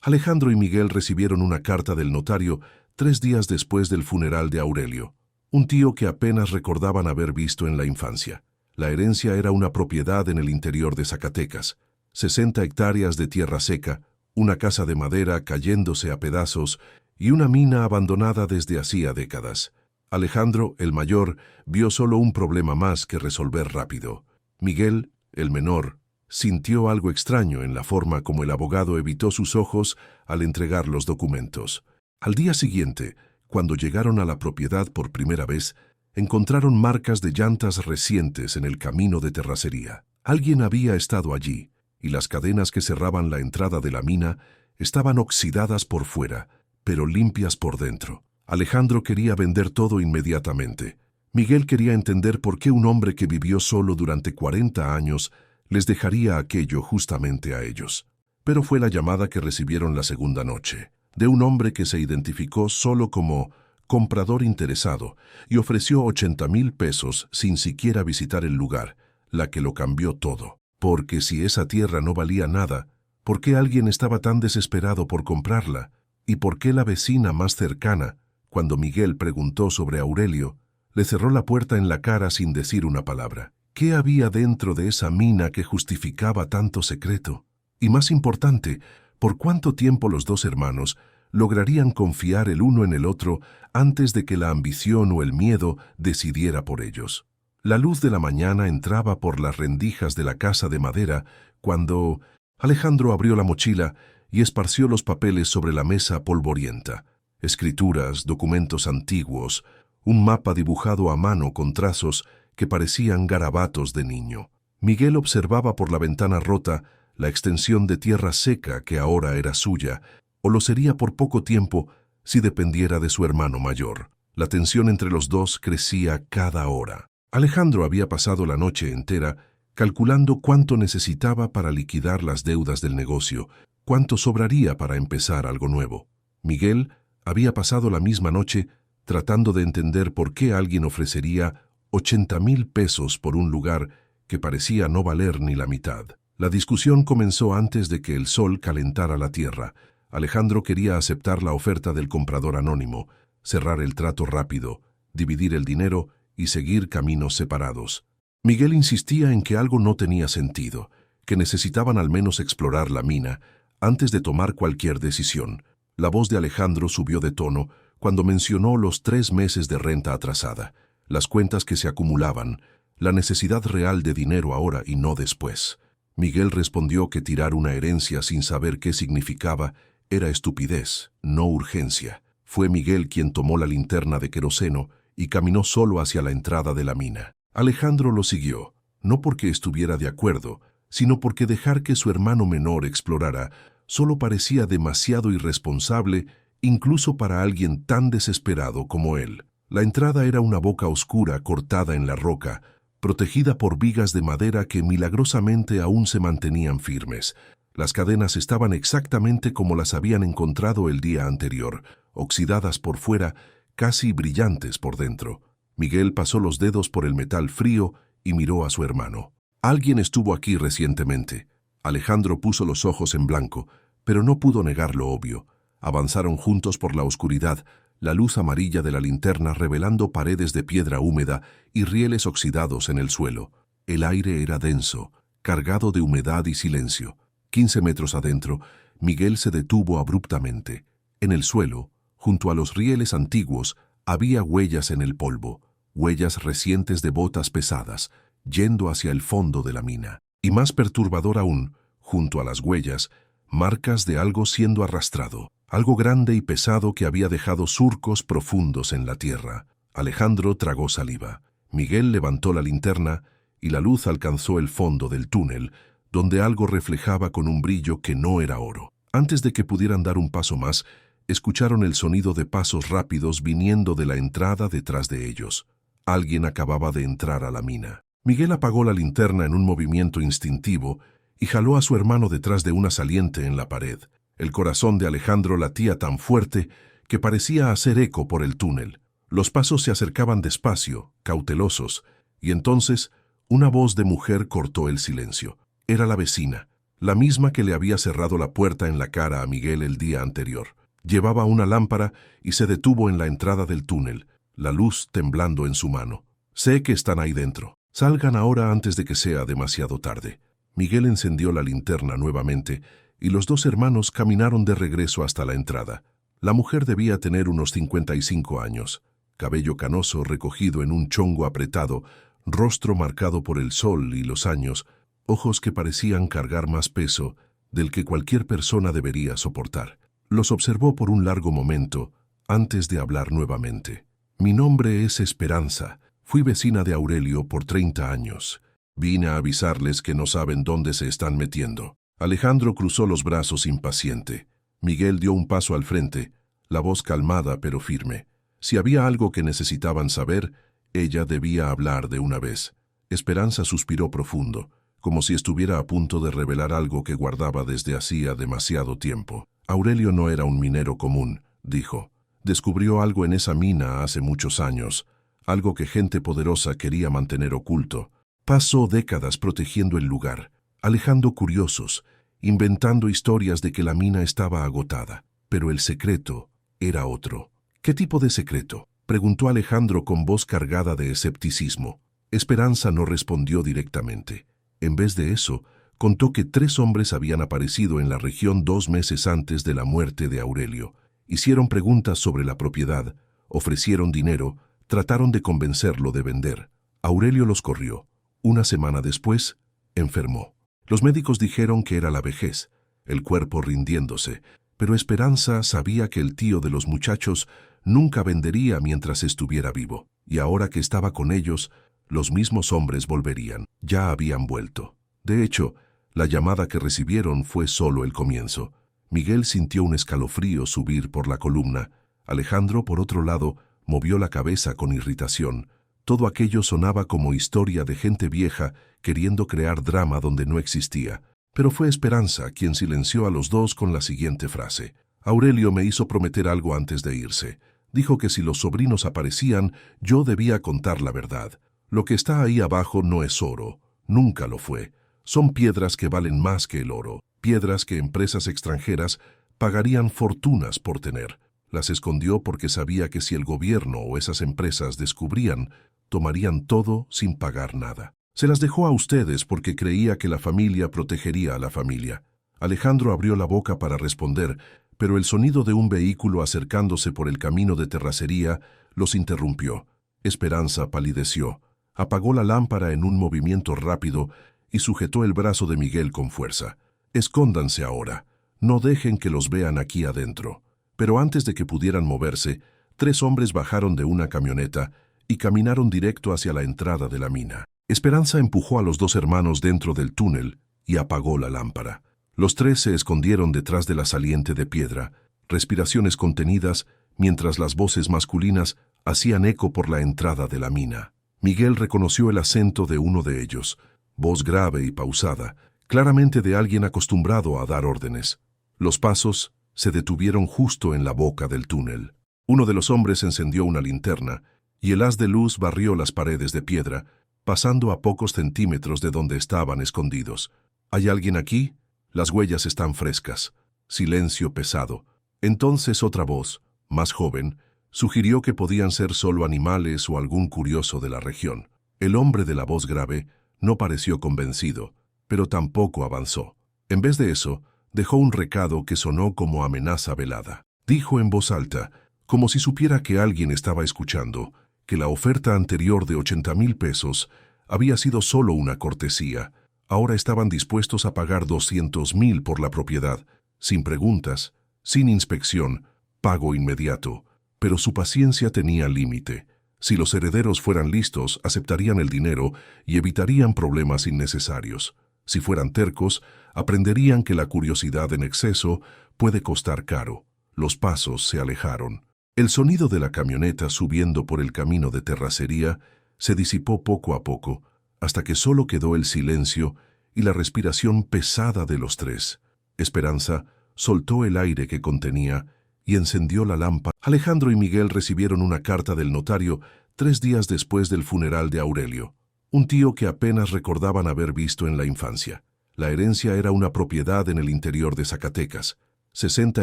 Alejandro y Miguel recibieron una carta del notario 3 días después del funeral de Aurelio, un tío que apenas recordaban haber visto en la infancia. La herencia era una propiedad en el interior de Zacatecas, 60 hectáreas de tierra seca, una casa de madera cayéndose a pedazos y una mina abandonada desde hacía décadas. Alejandro, el mayor, vio solo un problema más que resolver rápido. Miguel, el menor, sintió algo extraño en la forma como el abogado evitó sus ojos al entregar los documentos. Al día siguiente, cuando llegaron a la propiedad por primera vez, encontraron marcas de llantas recientes en el camino de terracería. Alguien había estado allí, y las cadenas que cerraban la entrada de la mina estaban oxidadas por fuera, pero limpias por dentro. Alejandro quería vender todo inmediatamente. Miguel quería entender por qué un hombre que vivió solo durante 40 años les dejaría aquello justamente a ellos. Pero fue la llamada que recibieron la segunda noche, de un hombre que se identificó solo como comprador interesado y ofreció 80,000 pesos sin siquiera visitar el lugar, la que lo cambió todo. Porque si esa tierra no valía nada, ¿por qué alguien estaba tan desesperado por comprarla? ¿Y por qué la vecina más cercana, cuando Miguel preguntó sobre Aurelio, le cerró la puerta en la cara sin decir una palabra? ¿Qué había dentro de esa mina que justificaba tanto secreto? Y más importante, ¿por cuánto tiempo los dos hermanos lograrían confiar el uno en el otro antes de que la ambición o el miedo decidiera por ellos? La luz de la mañana entraba por las rendijas de la casa de madera cuando Alejandro abrió la mochila y esparció los papeles sobre la mesa polvorienta. Escrituras, documentos antiguos, un mapa dibujado a mano con trazos que parecían garabatos de niño. Miguel observaba por la ventana rota la extensión de tierra seca que ahora era suya, o lo sería por poco tiempo si dependiera de su hermano mayor. La tensión entre los dos crecía cada hora. Alejandro había pasado la noche entera calculando cuánto necesitaba para liquidar las deudas del negocio, cuánto sobraría para empezar algo nuevo. Miguel había pasado la misma noche tratando de entender por qué alguien ofrecería 80,000 pesos por un lugar que parecía no valer ni la mitad. La discusión comenzó antes de que el sol calentara la tierra. Alejandro quería aceptar la oferta del comprador anónimo, cerrar el trato rápido, dividir el dinero y seguir caminos separados. Miguel insistía en que algo no tenía sentido, que necesitaban al menos explorar la mina antes de tomar cualquier decisión. La voz de Alejandro subió de tono cuando mencionó los 3 meses de renta atrasada, las cuentas que se acumulaban, la necesidad real de dinero ahora y no después. Miguel respondió que tirar una herencia sin saber qué significaba era estupidez, no urgencia. Fue Miguel quien tomó la linterna de queroseno y caminó solo hacia la entrada de la mina. Alejandro lo siguió, no porque estuviera de acuerdo, sino porque dejar que su hermano menor explorara solo parecía demasiado irresponsable, incluso para alguien tan desesperado como él. La entrada era una boca oscura cortada en la roca, protegida por vigas de madera que milagrosamente aún se mantenían firmes. Las cadenas estaban exactamente como las habían encontrado el día anterior, oxidadas por fuera, casi brillantes por dentro. Miguel pasó los dedos por el metal frío y miró a su hermano. Alguien estuvo aquí recientemente. Alejandro puso los ojos en blanco, pero no pudo negar lo obvio. Avanzaron juntos por la oscuridad, la luz amarilla de la linterna revelando paredes de piedra húmeda y rieles oxidados en el suelo. El aire era denso, cargado de humedad y silencio. 15 metros adentro, Miguel se detuvo abruptamente. En el suelo, junto a los rieles antiguos, había huellas en el polvo, huellas recientes de botas pesadas, yendo hacia el fondo de la mina. Y más perturbador aún, junto a las huellas, marcas de algo siendo arrastrado, algo grande y pesado que había dejado surcos profundos en la tierra. Alejandro tragó saliva. Miguel levantó la linterna y la luz alcanzó el fondo del túnel, donde algo reflejaba con un brillo que no era oro. Antes de que pudieran dar un paso más, escucharon el sonido de pasos rápidos viniendo de la entrada detrás de ellos. Alguien acababa de entrar a la mina. Miguel apagó la linterna en un movimiento instintivo y jaló a su hermano detrás de una saliente en la pared. El corazón de Alejandro latía tan fuerte que parecía hacer eco por el túnel. Los pasos se acercaban despacio, cautelosos, y entonces una voz de mujer cortó el silencio. Era la vecina, la misma que le había cerrado la puerta en la cara a Miguel el día anterior. Llevaba una lámpara y se detuvo en la entrada del túnel, la luz temblando en su mano. Sé que están ahí dentro. Salgan ahora antes de que sea demasiado tarde. Miguel encendió la linterna nuevamente y los dos hermanos caminaron de regreso hasta la entrada. La mujer debía tener unos 55 años, cabello canoso recogido en un chongo apretado, rostro marcado por el sol y los años, ojos que parecían cargar más peso del que cualquier persona debería soportar. Los observó por un largo momento antes de hablar nuevamente. Mi nombre es Esperanza. Fui vecina de Aurelio por 30 años. Vine a avisarles que no saben dónde se están metiendo. Alejandro cruzó los brazos impaciente. Miguel dio un paso al frente, la voz calmada pero firme. Si había algo que necesitaban saber, ella debía hablar de una vez. Esperanza suspiró profundo, como si estuviera a punto de revelar algo que guardaba desde hacía demasiado tiempo. Aurelio no era un minero común, dijo. Descubrió algo en esa mina hace muchos años, algo que gente poderosa quería mantener oculto. Pasó décadas protegiendo el lugar, alejando curiosos, inventando historias de que la mina estaba agotada. Pero el secreto era otro. ¿Qué tipo de secreto?, preguntó Alejandro con voz cargada de escepticismo. Esperanza no respondió directamente. En vez de eso, contó que 3 hombres habían aparecido en la región 2 meses antes de la muerte de Aurelio. Hicieron preguntas sobre la propiedad, ofrecieron dinero, trataron de convencerlo de vender. Aurelio los corrió. Una semana después, enfermó. Los médicos dijeron que era la vejez, el cuerpo rindiéndose, pero Esperanza sabía que el tío de los muchachos nunca vendería mientras estuviera vivo, y ahora que estaba con ellos, los mismos hombres volverían. Ya habían vuelto. De hecho, la llamada que recibieron fue solo el comienzo. Miguel sintió un escalofrío subir por la columna. Alejandro, por otro lado, movió la cabeza con irritación. Todo aquello sonaba como historia de gente vieja queriendo crear drama donde no existía. Pero fue Esperanza quien silenció a los dos con la siguiente frase. Aurelio me hizo prometer algo antes de irse. Dijo que si los sobrinos aparecían, yo debía contar la verdad. Lo que está ahí abajo no es oro. Nunca lo fue. Son piedras que valen más que el oro. Piedras que empresas extranjeras pagarían fortunas por tener. Las escondió porque sabía que si el gobierno o esas empresas descubrían, tomarían todo sin pagar nada. Se las dejó a ustedes porque creía que la familia protegería a la familia. Alejandro abrió la boca para responder, pero el sonido de un vehículo acercándose por el camino de terracería los interrumpió. Esperanza palideció, apagó la lámpara en un movimiento rápido y sujetó el brazo de Miguel con fuerza. Escóndanse ahora, no dejen que los vean aquí adentro. Pero antes de que pudieran moverse, 3 hombres bajaron de una camioneta y caminaron directo hacia la entrada de la mina. Esperanza empujó a los 2 hermanos dentro del túnel y apagó la lámpara. Los 3 se escondieron detrás de la saliente de piedra, respiraciones contenidas, mientras las voces masculinas hacían eco por la entrada de la mina. Miguel reconoció el acento de uno de ellos, voz grave y pausada, claramente de alguien acostumbrado a dar órdenes. Los pasos se detuvieron justo en la boca del túnel. Uno de los hombres encendió una linterna, y el haz de luz barrió las paredes de piedra, pasando a pocos centímetros de donde estaban escondidos. ¿Hay alguien aquí? Las huellas están frescas. Silencio pesado. Entonces otra voz, más joven, sugirió que podían ser solo animales o algún curioso de la región. El hombre de la voz grave no pareció convencido, pero tampoco avanzó. En vez de eso, dejó un recado que sonó como amenaza velada. Dijo en voz alta, como si supiera que alguien estaba escuchando, que la oferta anterior de 80,000 pesos había sido solo una cortesía. Ahora estaban dispuestos a pagar 200,000 por la propiedad, sin preguntas, sin inspección, pago inmediato. Pero su paciencia tenía límite. Si los herederos fueran listos, aceptarían el dinero y evitarían problemas innecesarios. Si fueran tercos, aprenderían que la curiosidad en exceso puede costar caro. Los pasos se alejaron. El sonido de la camioneta subiendo por el camino de terracería se disipó poco a poco, hasta que solo quedó el silencio y la respiración pesada de los 3. Esperanza soltó el aire que contenía y encendió la lámpara. Alejandro y Miguel recibieron una carta del notario 3 días después del funeral de Aurelio, un tío que apenas recordaban haber visto en la infancia. La herencia era una propiedad en el interior de Zacatecas, 60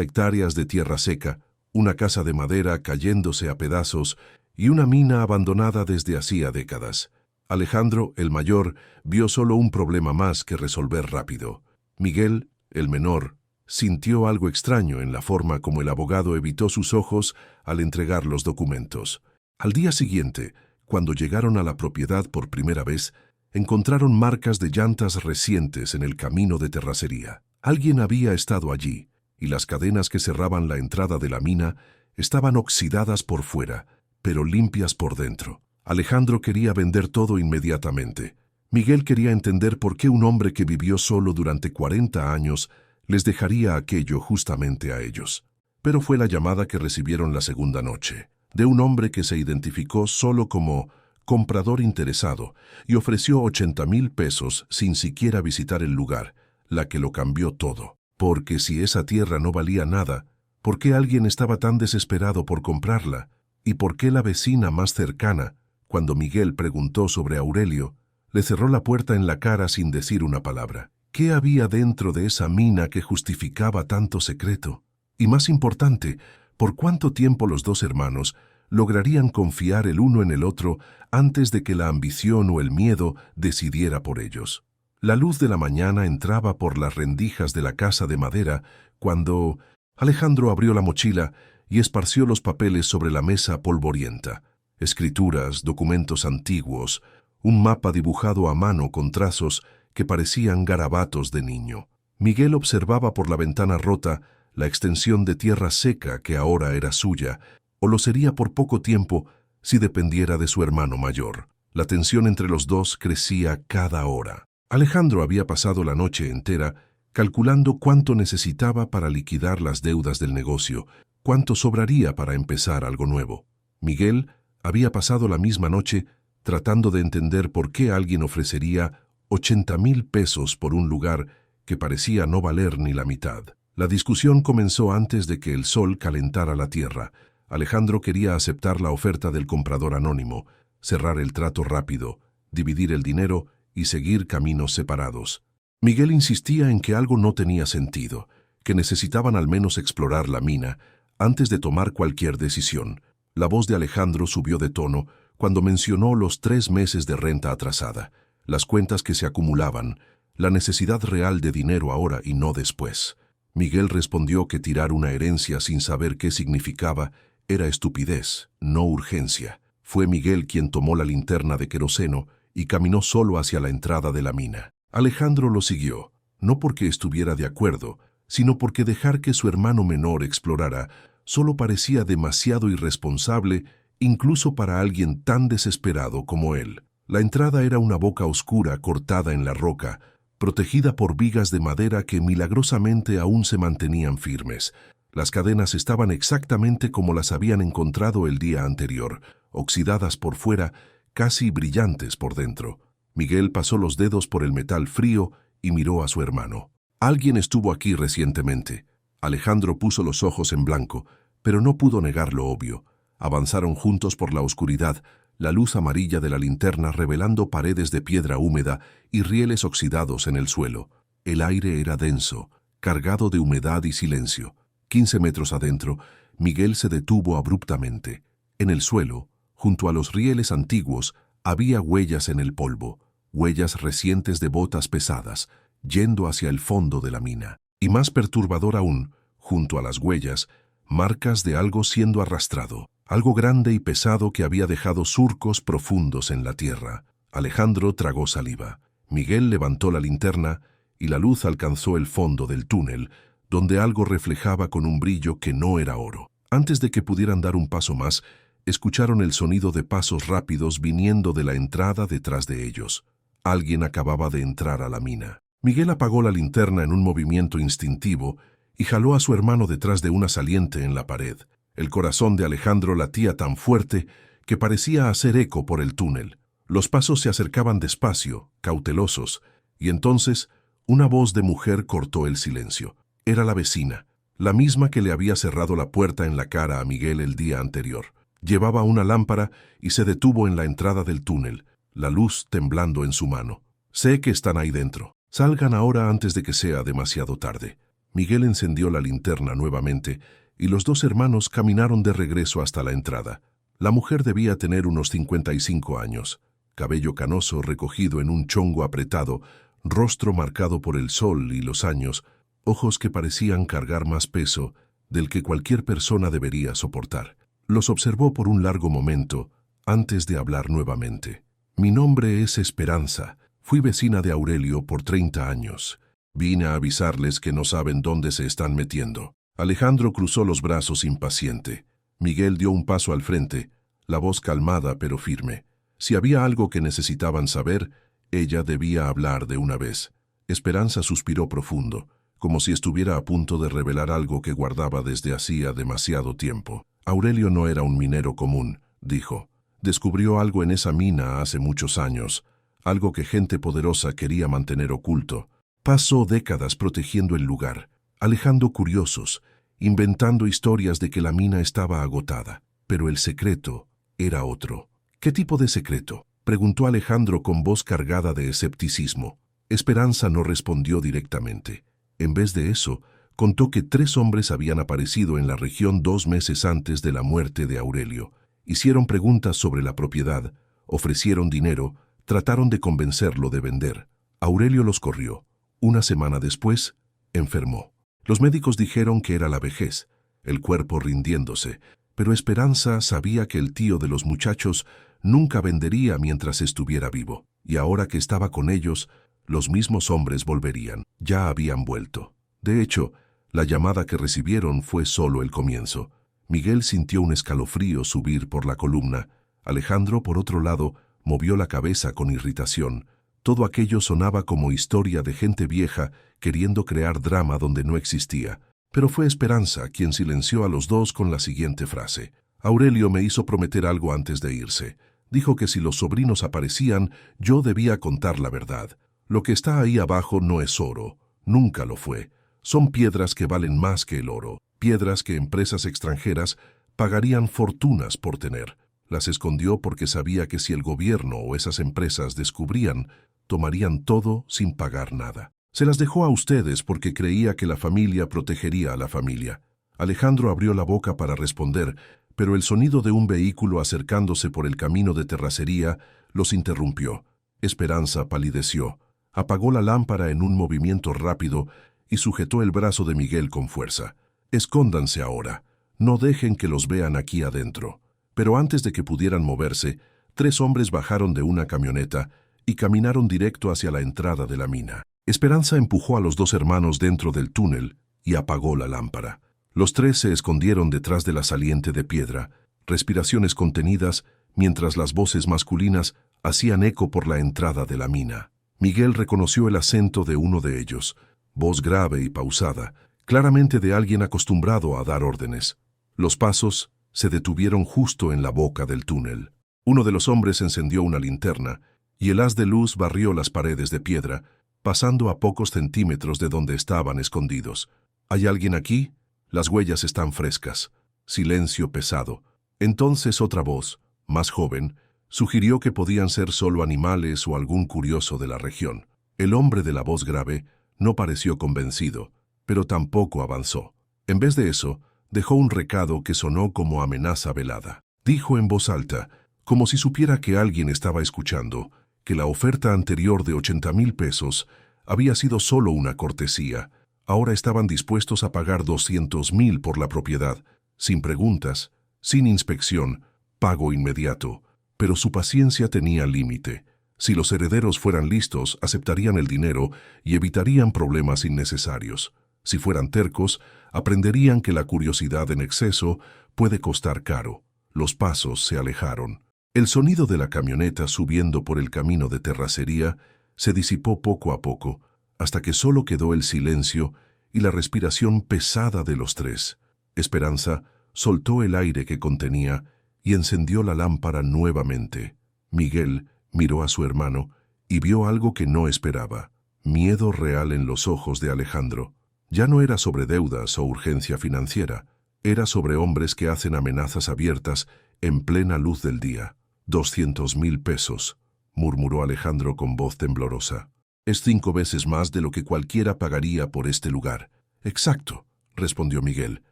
hectáreas de tierra seca, una casa de madera cayéndose a pedazos y una mina abandonada desde hacía décadas. Alejandro, el mayor, vio solo un problema más que resolver rápido. Miguel, el menor, sintió algo extraño en la forma como el abogado evitó sus ojos al entregar los documentos. Al día siguiente, cuando llegaron a la propiedad por primera vez, encontraron marcas de llantas recientes en el camino de terracería. Alguien había estado allí, y las cadenas que cerraban la entrada de la mina estaban oxidadas por fuera, pero limpias por dentro. Alejandro quería vender todo inmediatamente. Miguel quería entender por qué un hombre que vivió solo durante 40 años les dejaría aquello justamente a ellos. Pero fue la llamada que recibieron la segunda noche, de un hombre que se identificó solo como comprador interesado y ofreció 80,000 pesos sin siquiera visitar el lugar, la que lo cambió todo. Porque si esa tierra no valía nada, ¿por qué alguien estaba tan desesperado por comprarla? ¿Y por qué la vecina más cercana, cuando Miguel preguntó sobre Aurelio, le cerró la puerta en la cara sin decir una palabra? ¿Qué había dentro de esa mina que justificaba tanto secreto? Y más importante, ¿por cuánto tiempo los dos hermanos lograrían confiar el uno en el otro antes de que la ambición o el miedo decidiera por ellos? La luz de la mañana entraba por las rendijas de la casa de madera cuando Alejandro abrió la mochila y esparció los papeles sobre la mesa polvorienta. Escrituras, documentos antiguos, un mapa dibujado a mano con trazos que parecían garabatos de niño. Miguel observaba por la ventana rota la extensión de tierra seca que ahora era suya, o lo sería por poco tiempo si dependiera de su hermano mayor. La tensión entre los dos crecía cada hora. Alejandro había pasado la noche entera calculando cuánto necesitaba para liquidar las deudas del negocio, cuánto sobraría para empezar algo nuevo. Miguel había pasado la misma noche tratando de entender por qué alguien ofrecería 80,000 pesos por un lugar que parecía no valer ni la mitad. La discusión comenzó antes de que el sol calentara la tierra. Alejandro quería aceptar la oferta del comprador anónimo, cerrar el trato rápido, dividir el dinero y seguir caminos separados. Miguel insistía en que algo no tenía sentido, que necesitaban al menos explorar la mina antes de tomar cualquier decisión. La voz de Alejandro subió de tono cuando mencionó los 3 meses de renta atrasada, las cuentas que se acumulaban, la necesidad real de dinero ahora y no después. Miguel respondió que tirar una herencia sin saber qué significaba era estupidez, no urgencia. Fue Miguel quien tomó la linterna de queroseno y caminó solo hacia la entrada de la mina. Alejandro lo siguió, no porque estuviera de acuerdo, sino porque dejar que su hermano menor explorara solo parecía demasiado irresponsable incluso para alguien tan desesperado como él. La entrada era una boca oscura cortada en la roca, protegida por vigas de madera que milagrosamente aún se mantenían firmes. Las cadenas estaban exactamente como las habían encontrado el día anterior, oxidadas por fuera, casi brillantes por dentro. Miguel pasó los dedos por el metal frío y miró a su hermano. Alguien estuvo aquí recientemente. Alejandro puso los ojos en blanco, pero no pudo negar lo obvio. Avanzaron juntos por la oscuridad, la luz amarilla de la linterna revelando paredes de piedra húmeda y rieles oxidados en el suelo. El aire era denso, cargado de humedad y silencio. 15 metros adentro, Miguel se detuvo abruptamente. En el suelo, junto a los rieles antiguos, había huellas en el polvo, huellas recientes de botas pesadas, yendo hacia el fondo de la mina. Y más perturbador aún, junto a las huellas, marcas de algo siendo arrastrado, algo grande y pesado que había dejado surcos profundos en la tierra. Alejandro tragó saliva. Miguel levantó la linterna y la luz alcanzó el fondo del túnel, donde algo reflejaba con un brillo que no era oro. Antes de que pudieran dar un paso más, escucharon el sonido de pasos rápidos viniendo de la entrada detrás de ellos. Alguien acababa de entrar a la mina. Miguel apagó la linterna en un movimiento instintivo y jaló a su hermano detrás de una saliente en la pared. El corazón de Alejandro latía tan fuerte que parecía hacer eco por el túnel. Los pasos se acercaban despacio, cautelosos, y entonces una voz de mujer cortó el silencio. Era la vecina, la misma que le había cerrado la puerta en la cara a Miguel el día anterior. Llevaba una lámpara y se detuvo en la entrada del túnel, la luz temblando en su mano. «Sé que están ahí dentro». Salgan ahora antes de que sea demasiado tarde. Miguel encendió la linterna nuevamente y los dos hermanos caminaron de regreso hasta la entrada. La mujer debía tener unos 55 años, cabello canoso recogido en un chongo apretado, rostro marcado por el sol y los años, ojos que parecían cargar más peso del que cualquier persona debería soportar. Los observó por un largo momento antes de hablar nuevamente. Mi nombre es Esperanza. Fui vecina de Aurelio por 30 años. Vine a avisarles que no saben dónde se están metiendo. Alejandro cruzó los brazos impaciente. Miguel dio un paso al frente, la voz calmada pero firme. Si había algo que necesitaban saber, ella debía hablar de una vez. Esperanza suspiró profundo, como si estuviera a punto de revelar algo que guardaba desde hacía demasiado tiempo. Aurelio no era un minero común, dijo. Descubrió algo en esa mina hace muchos años, algo que gente poderosa quería mantener oculto. Pasó décadas protegiendo el lugar, alejando curiosos, inventando historias de que la mina estaba agotada. Pero el secreto era otro. ¿Qué tipo de secreto?, preguntó Alejandro con voz cargada de escepticismo. Esperanza no respondió directamente. En vez de eso, contó que 3 hombres habían aparecido en la región 2 meses antes de la muerte de Aurelio. Hicieron preguntas sobre la propiedad, ofrecieron dinero, trataron de convencerlo de vender. Aurelio los corrió. Una semana después, enfermó. Los médicos dijeron que era la vejez, el cuerpo rindiéndose, pero Esperanza sabía que el tío de los muchachos nunca vendería mientras estuviera vivo, y ahora que estaba con ellos, los mismos hombres volverían. Ya habían vuelto. De hecho, la llamada que recibieron fue solo el comienzo. Miguel sintió un escalofrío subir por la columna. Alejandro, por otro lado, movió la cabeza con irritación. Todo aquello sonaba como historia de gente vieja queriendo crear drama donde no existía. Pero fue Esperanza quien silenció a los dos con la siguiente frase. Aurelio me hizo prometer algo antes de irse. Dijo que si los sobrinos aparecían, yo debía contar la verdad. Lo que está ahí abajo no es oro. Nunca lo fue. Son piedras que valen más que el oro. Piedras que empresas extranjeras pagarían fortunas por tener. Las escondió porque sabía que si el gobierno o esas empresas descubrían, tomarían todo sin pagar nada. Se las dejó a ustedes porque creía que la familia protegería a la familia. Alejandro abrió la boca para responder, pero el sonido de un vehículo acercándose por el camino de terracería los interrumpió. Esperanza palideció, apagó la lámpara en un movimiento rápido y sujetó el brazo de Miguel con fuerza. Escóndanse ahora, no dejen que los vean aquí adentro. Pero antes de que pudieran moverse, 3 hombres bajaron de una camioneta y caminaron directo hacia la entrada de la mina. Esperanza empujó a los 2 hermanos dentro del túnel y apagó la lámpara. Los 3 se escondieron detrás de la saliente de piedra, respiraciones contenidas mientras las voces masculinas hacían eco por la entrada de la mina. Miguel reconoció el acento de uno de ellos, voz grave y pausada, claramente de alguien acostumbrado a dar órdenes. Los pasos se detuvieron justo en la boca del túnel. Uno de los hombres encendió una linterna y el haz de luz barrió las paredes de piedra, pasando a pocos centímetros de donde estaban escondidos. ¿Hay alguien aquí? Las huellas están frescas. Silencio pesado. Entonces otra voz, más joven, sugirió que podían ser solo animales o algún curioso de la región. El hombre de la voz grave no pareció convencido, pero tampoco avanzó. En vez de eso, dejó un recado que sonó como amenaza velada. Dijo en voz alta, como si supiera que alguien estaba escuchando, que la oferta anterior de 80,000 pesos había sido solo una cortesía. Ahora estaban dispuestos a pagar 200,000 por la propiedad, sin preguntas, sin inspección, pago inmediato. Pero su paciencia tenía límite. Si los herederos fueran listos, aceptarían el dinero y evitarían problemas innecesarios. Si fueran tercos, aprenderían que la curiosidad en exceso puede costar caro. Los pasos se alejaron. El sonido de la camioneta subiendo por el camino de terracería se disipó poco a poco, hasta que solo quedó el silencio y la respiración pesada de los 3. Esperanza soltó el aire que contenía y encendió la lámpara nuevamente. Miguel miró a su hermano y vio algo que no esperaba, miedo real en los ojos de Alejandro. Ya no era sobre deudas o urgencia financiera, era sobre hombres que hacen amenazas abiertas en plena luz del día. 200,000 pesos, murmuró Alejandro con voz temblorosa. Es 5 veces más de lo que cualquiera pagaría por este lugar. Exacto, respondió Miguel.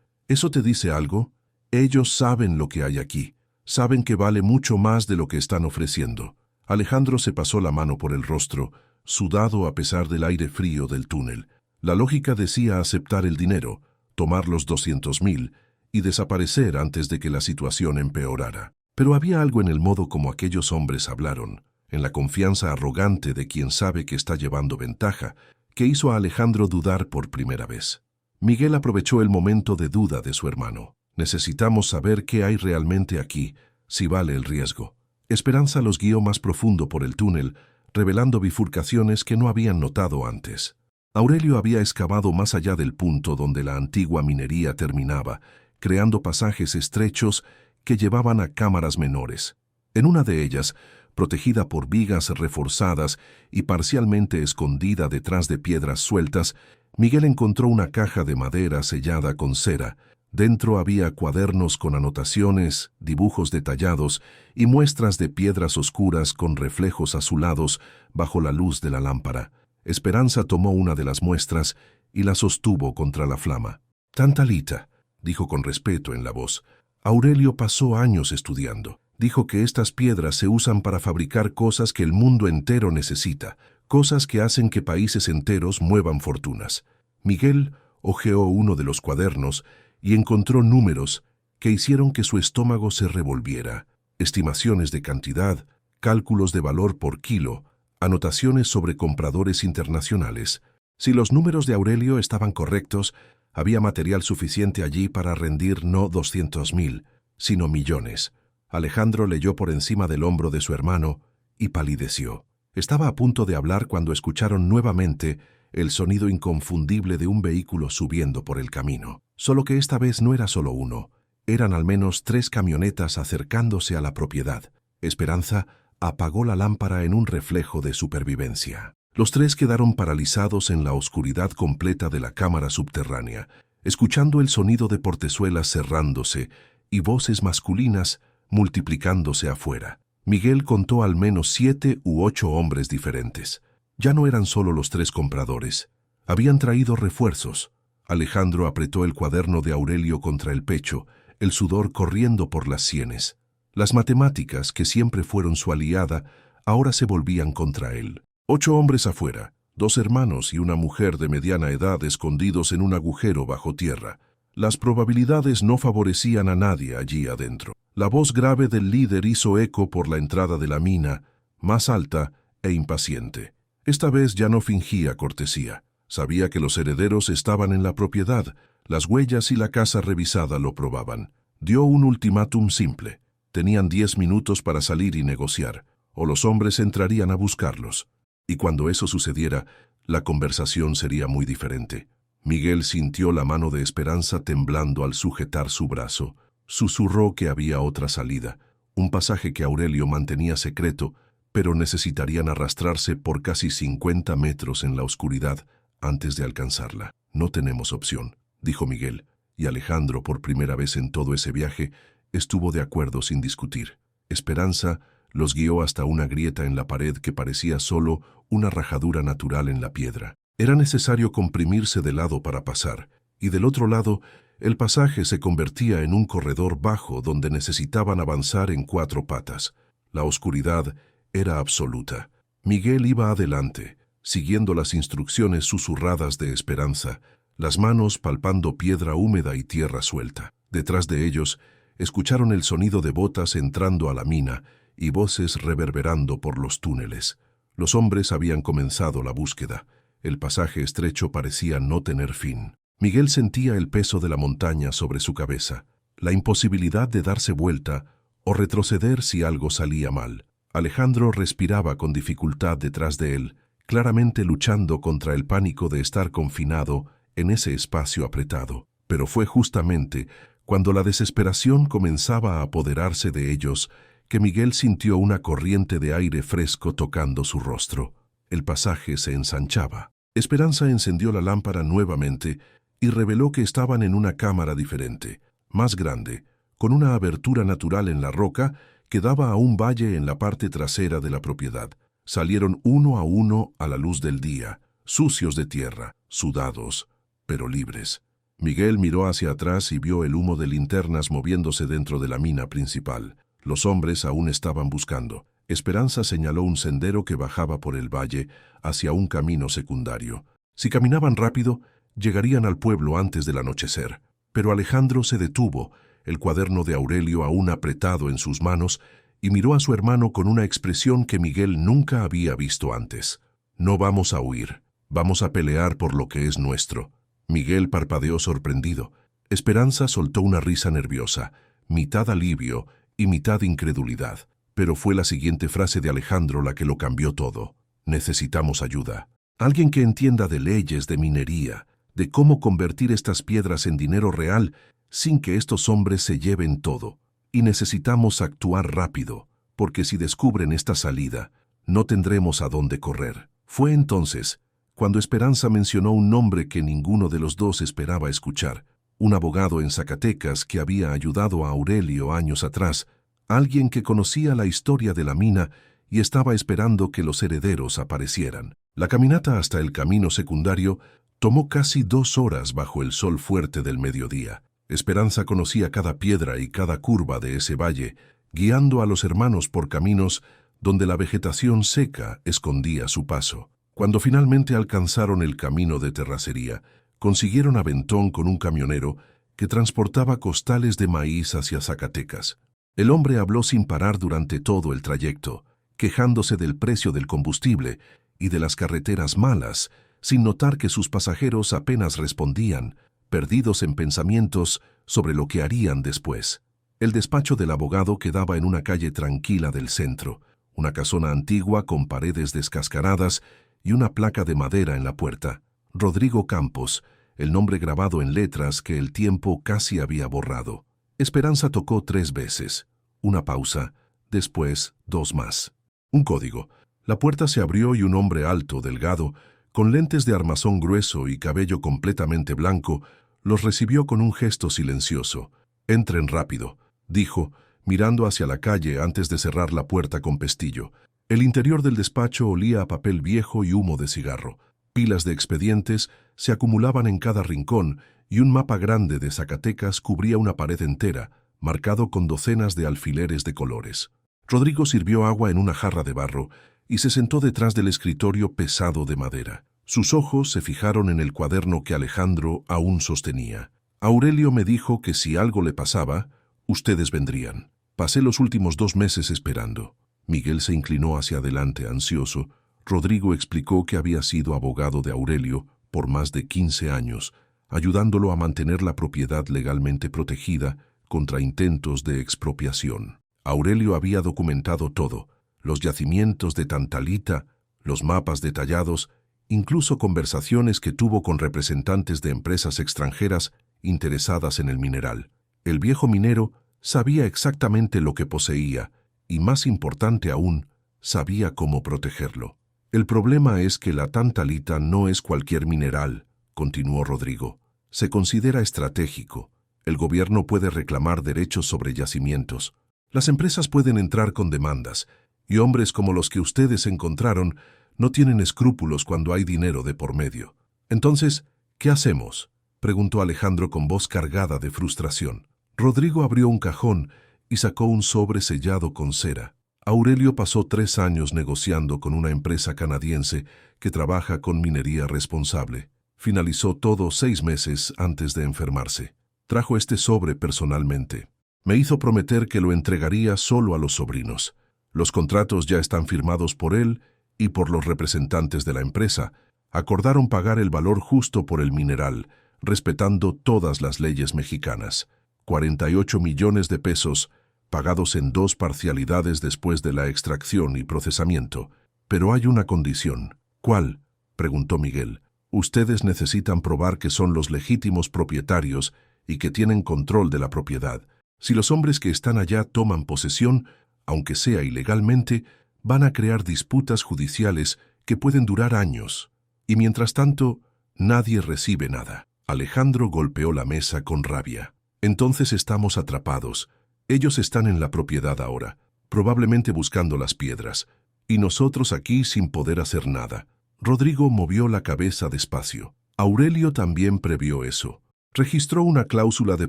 ¿Eso te dice algo? Ellos saben lo que hay aquí. Saben que vale mucho más de lo que están ofreciendo. Alejandro se pasó la mano por el rostro, sudado a pesar del aire frío del túnel. La lógica decía aceptar el dinero, tomar los 200.000 y desaparecer antes de que la situación empeorara. Pero había algo en el modo como aquellos hombres hablaron, en la confianza arrogante de quien sabe que está llevando ventaja, que hizo a Alejandro dudar por primera vez. Miguel aprovechó el momento de duda de su hermano. Necesitamos saber qué hay realmente aquí, si vale el riesgo. Esperanza los guió más profundo por el túnel, revelando bifurcaciones que no habían notado antes. Aurelio había excavado más allá del punto donde la antigua minería terminaba, creando pasajes estrechos que llevaban a cámaras menores. En una de ellas, protegida por vigas reforzadas y parcialmente escondida detrás de piedras sueltas, Miguel encontró una caja de madera sellada con cera. Dentro había cuadernos con anotaciones, dibujos detallados y muestras de piedras oscuras con reflejos azulados bajo la luz de la lámpara. Esperanza tomó una de las muestras y la sostuvo contra la flama. «Tantalita», dijo con respeto en la voz. «Aurelio pasó años estudiando. Dijo que estas piedras se usan para fabricar cosas que el mundo entero necesita, cosas que hacen que países enteros muevan fortunas». Miguel hojeó uno de los cuadernos y encontró números que hicieron que su estómago se revolviera. Estimaciones de cantidad, cálculos de valor por kilo, anotaciones sobre compradores internacionales. Si los números de Aurelio estaban correctos, había material suficiente allí para rendir no 200.000, sino millones. Alejandro leyó por encima del hombro de su hermano y palideció. Estaba a punto de hablar cuando escucharon nuevamente el sonido inconfundible de un vehículo subiendo por el camino. Solo que esta vez no era solo uno. Eran al menos 3 camionetas acercándose a la propiedad. Esperanza apagó la lámpara en un reflejo de supervivencia. Los 3 quedaron paralizados en la oscuridad completa de la cámara subterránea, escuchando el sonido de portezuelas cerrándose y voces masculinas multiplicándose afuera. Miguel contó al menos 7 u 8 hombres diferentes. Ya no eran solo los 3 compradores. Habían traído refuerzos. Alejandro apretó el cuaderno de Aurelio contra el pecho, el sudor corriendo por las sienes. Las matemáticas, que siempre fueron su aliada, ahora se volvían contra él. 8 hombres afuera, 2 hermanos y una mujer de mediana edad escondidos en un agujero bajo tierra. Las probabilidades no favorecían a nadie allí adentro. La voz grave del líder hizo eco por la entrada de la mina, más alta e impaciente. Esta vez ya no fingía cortesía. Sabía que los herederos estaban en la propiedad. Las huellas y la casa revisada lo probaban. Dio un ultimátum simple. Tenían 10 minutos para salir y negociar, o los hombres entrarían a buscarlos. Y cuando eso sucediera, la conversación sería muy diferente. Miguel sintió la mano de Esperanza temblando al sujetar su brazo. Susurró que había otra salida, un pasaje que Aurelio mantenía secreto, pero necesitarían arrastrarse por casi 50 metros en la oscuridad antes de alcanzarla. «No tenemos opción», dijo Miguel, y Alejandro, por primera vez en todo ese viaje, estuvo de acuerdo sin discutir. Esperanza los guió hasta una grieta en la pared que parecía solo una rajadura natural en la piedra. Era necesario comprimirse de lado para pasar, y del otro lado, el pasaje se convertía en un corredor bajo donde necesitaban avanzar en 4 patas. La oscuridad era absoluta. Miguel iba adelante, siguiendo las instrucciones susurradas de Esperanza, las manos palpando piedra húmeda y tierra suelta. Detrás de ellos, escucharon el sonido de botas entrando a la mina y voces reverberando por los túneles. Los hombres habían comenzado la búsqueda. El pasaje estrecho parecía no tener fin. Miguel sentía el peso de la montaña sobre su cabeza, la imposibilidad de darse vuelta o retroceder si algo salía mal. Alejandro respiraba con dificultad detrás de él, claramente luchando contra el pánico de estar confinado en ese espacio apretado. Pero fue justamente cuando la desesperación comenzaba a apoderarse de ellos que Miguel sintió una corriente de aire fresco tocando su rostro. El pasaje se ensanchaba. Esperanza encendió la lámpara nuevamente y reveló que estaban en una cámara diferente, más grande, con una abertura natural en la roca que daba a un valle en la parte trasera de la propiedad. Salieron uno a uno a la luz del día, sucios de tierra, sudados, pero libres. Miguel miró hacia atrás y vio el humo de linternas moviéndose dentro de la mina principal. Los hombres aún estaban buscando. Esperanza señaló un sendero que bajaba por el valle hacia un camino secundario. Si caminaban rápido, llegarían al pueblo antes del anochecer. Pero Alejandro se detuvo, el cuaderno de Aurelio aún apretado en sus manos, y miró a su hermano con una expresión que Miguel nunca había visto antes. No vamos a huir, vamos a pelear por lo que es nuestro. Miguel parpadeó sorprendido. Esperanza soltó una risa nerviosa, mitad alivio y mitad incredulidad. Pero fue la siguiente frase de Alejandro la que lo cambió todo. Necesitamos ayuda. Alguien que entienda de leyes, de minería, de cómo convertir estas piedras en dinero real sin que estos hombres se lleven todo. Y necesitamos actuar rápido, porque si descubren esta salida, no tendremos a dónde correr. Fue entonces cuando Esperanza mencionó un nombre que ninguno de los dos esperaba escuchar, un abogado en Zacatecas que había ayudado a Aurelio años atrás, alguien que conocía la historia de la mina y estaba esperando que los herederos aparecieran. La caminata hasta el camino secundario tomó casi 2 horas bajo el sol fuerte del mediodía. Esperanza conocía cada piedra y cada curva de ese valle, guiando a los hermanos por caminos donde la vegetación seca escondía su paso. Cuando finalmente alcanzaron el camino de terracería, consiguieron aventón con un camionero que transportaba costales de maíz hacia Zacatecas. El hombre habló sin parar durante todo el trayecto, quejándose del precio del combustible y de las carreteras malas, sin notar que sus pasajeros apenas respondían, perdidos en pensamientos sobre lo que harían después. El despacho del abogado quedaba en una calle tranquila del centro, una casona antigua con paredes descascaradas y una placa de madera en la puerta. Rodrigo Campos, el nombre grabado en letras que el tiempo casi había borrado. Esperanza tocó 3 veces. Una pausa, después 2 más. Un código. La puerta se abrió y un hombre alto, delgado, con lentes de armazón grueso y cabello completamente blanco, los recibió con un gesto silencioso. «Entren rápido», dijo, mirando hacia la calle antes de cerrar la puerta con pestillo. El interior del despacho olía a papel viejo y humo de cigarro. Pilas de expedientes se acumulaban en cada rincón y un mapa grande de Zacatecas cubría una pared entera, marcado con docenas de alfileres de colores. Rodrigo sirvió agua en una jarra de barro y se sentó detrás del escritorio pesado de madera. Sus ojos se fijaron en el cuaderno que Alejandro aún sostenía. Aurelio me dijo que si algo le pasaba, ustedes vendrían. Pasé los últimos 2 meses esperando. Miguel se inclinó hacia adelante, ansioso. Rodrigo explicó que había sido abogado de Aurelio por más de 15 años, ayudándolo a mantener la propiedad legalmente protegida contra intentos de expropiación. Aurelio había documentado todo, los yacimientos de Tantalita, los mapas detallados, incluso conversaciones que tuvo con representantes de empresas extranjeras interesadas en el mineral. El viejo minero sabía exactamente lo que poseía y, más importante aún, sabía cómo protegerlo. El problema es que la tantalita no es cualquier mineral, continuó Rodrigo. Se considera estratégico. El gobierno puede reclamar derechos sobre yacimientos. Las empresas pueden entrar con demandas, y hombres como los que ustedes encontraron no tienen escrúpulos cuando hay dinero de por medio. Entonces, ¿qué hacemos?, preguntó Alejandro con voz cargada de frustración. Rodrigo abrió un cajón y sacó un sobre sellado con cera. Aurelio pasó 3 años negociando con una empresa canadiense que trabaja con minería responsable. Finalizó todo 6 meses antes de enfermarse. Trajo este sobre personalmente. Me hizo prometer que lo entregaría solo a los sobrinos. Los contratos ya están firmados por él y por los representantes de la empresa. Acordaron pagar el valor justo por el mineral, respetando todas las leyes mexicanas. 48 millones de pesos, pagados en 2 parcialidades después de la extracción y procesamiento. Pero hay una condición. ¿Cuál?, preguntó Miguel. Ustedes necesitan probar que son los legítimos propietarios y que tienen control de la propiedad. Si los hombres que están allá toman posesión, aunque sea ilegalmente, van a crear disputas judiciales que pueden durar años. Y mientras tanto, nadie recibe nada. Alejandro golpeó la mesa con rabia. Entonces estamos atrapados. Ellos están en la propiedad ahora, probablemente buscando las piedras. Y nosotros aquí sin poder hacer nada. Rodrigo movió la cabeza despacio. Aurelio también previó eso. Registró una cláusula de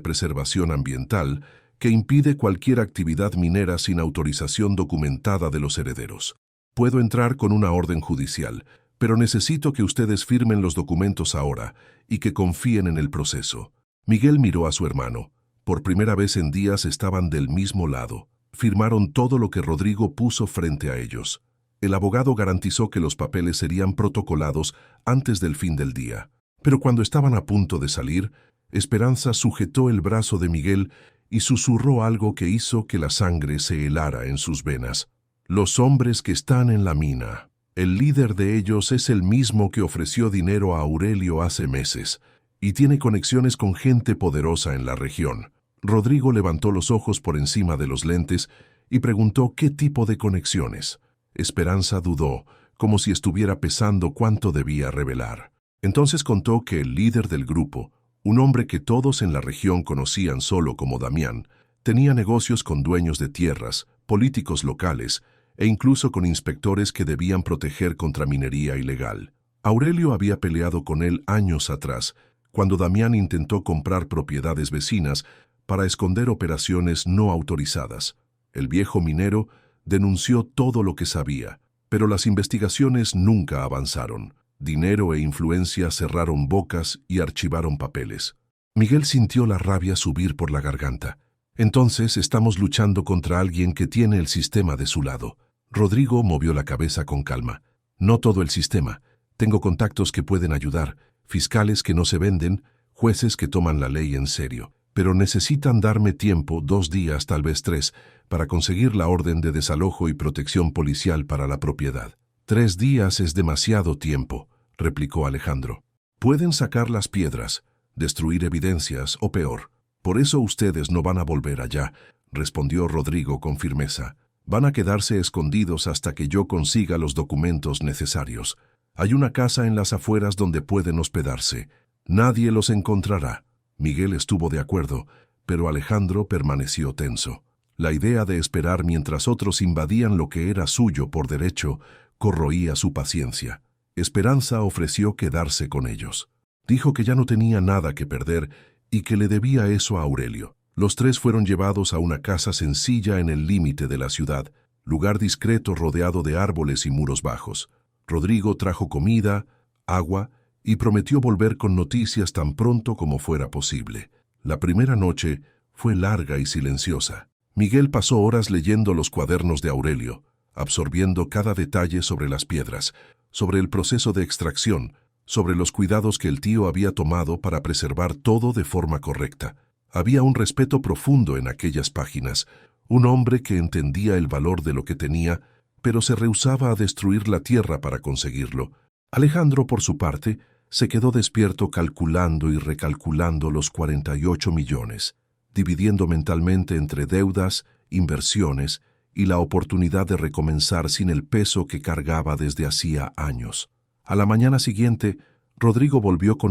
preservación ambiental que impide cualquier actividad minera sin autorización documentada de los herederos. Puedo entrar con una orden judicial, pero necesito que ustedes firmen los documentos ahora y que confíen en el proceso. Miguel miró a su hermano. Por primera vez en días estaban del mismo lado. Firmaron todo lo que Rodrigo puso frente a ellos. El abogado garantizó que los papeles serían protocolados antes del fin del día. Pero cuando estaban a punto de salir, Esperanza sujetó el brazo de Miguel y susurró algo que hizo que la sangre se helara en sus venas. Los hombres que están en la mina. El líder de ellos es el mismo que ofreció dinero a Aurelio hace meses y tiene conexiones con gente poderosa en la región. Rodrigo levantó los ojos por encima de los lentes y preguntó qué tipo de conexiones. Esperanza dudó, como si estuviera pesando cuánto debía revelar. Entonces contó que el líder del grupo, un hombre que todos en la región conocían solo como Damián, tenía negocios con dueños de tierras, políticos locales e incluso con inspectores que debían proteger contra minería ilegal. Aurelio había peleado con él años atrás, cuando Damián intentó comprar propiedades vecinas para esconder operaciones no autorizadas. El viejo minero denunció todo lo que sabía, pero las investigaciones nunca avanzaron. Dinero e influencia cerraron bocas y archivaron papeles. Miguel sintió la rabia subir por la garganta. Entonces estamos luchando contra alguien que tiene el sistema de su lado. Rodrigo movió la cabeza con calma. No todo el sistema. Tengo contactos que pueden ayudar, fiscales que no se venden, jueces que toman la ley en serio. Pero necesitan darme tiempo, 2 días, tal vez 3, para conseguir la orden de desalojo y protección policial para la propiedad. 3 días es demasiado tiempo, replicó Alejandro. Pueden sacar las piedras, destruir evidencias o peor. Por eso ustedes no van a volver allá, respondió Rodrigo con firmeza. Van a quedarse escondidos hasta que yo consiga los documentos necesarios. Hay una casa en las afueras donde pueden hospedarse. Nadie los encontrará. Miguel estuvo de acuerdo, pero Alejandro permaneció tenso. La idea de esperar mientras otros invadían lo que era suyo por derecho corroía su paciencia. Esperanza ofreció quedarse con ellos. Dijo que ya no tenía nada que perder y que le debía eso a Aurelio. Los 3 fueron llevados a una casa sencilla en el límite de la ciudad, lugar discreto rodeado de árboles y muros bajos. Rodrigo trajo comida, agua y prometió volver con noticias tan pronto como fuera posible. La primera noche fue larga y silenciosa. Miguel pasó horas leyendo los cuadernos de Aurelio, absorbiendo cada detalle sobre las piedras, sobre el proceso de extracción, sobre los cuidados que el tío había tomado para preservar todo de forma correcta. Había un respeto profundo en aquellas páginas, un hombre que entendía el valor de lo que tenía, pero se rehusaba a destruir la tierra para conseguirlo. Alejandro, por su parte, se quedó despierto calculando y recalculando los 48 millones, dividiendo mentalmente entre deudas, inversiones y la oportunidad de recomenzar sin el peso que cargaba desde hacía años. A la mañana siguiente, Rodrigo volvió con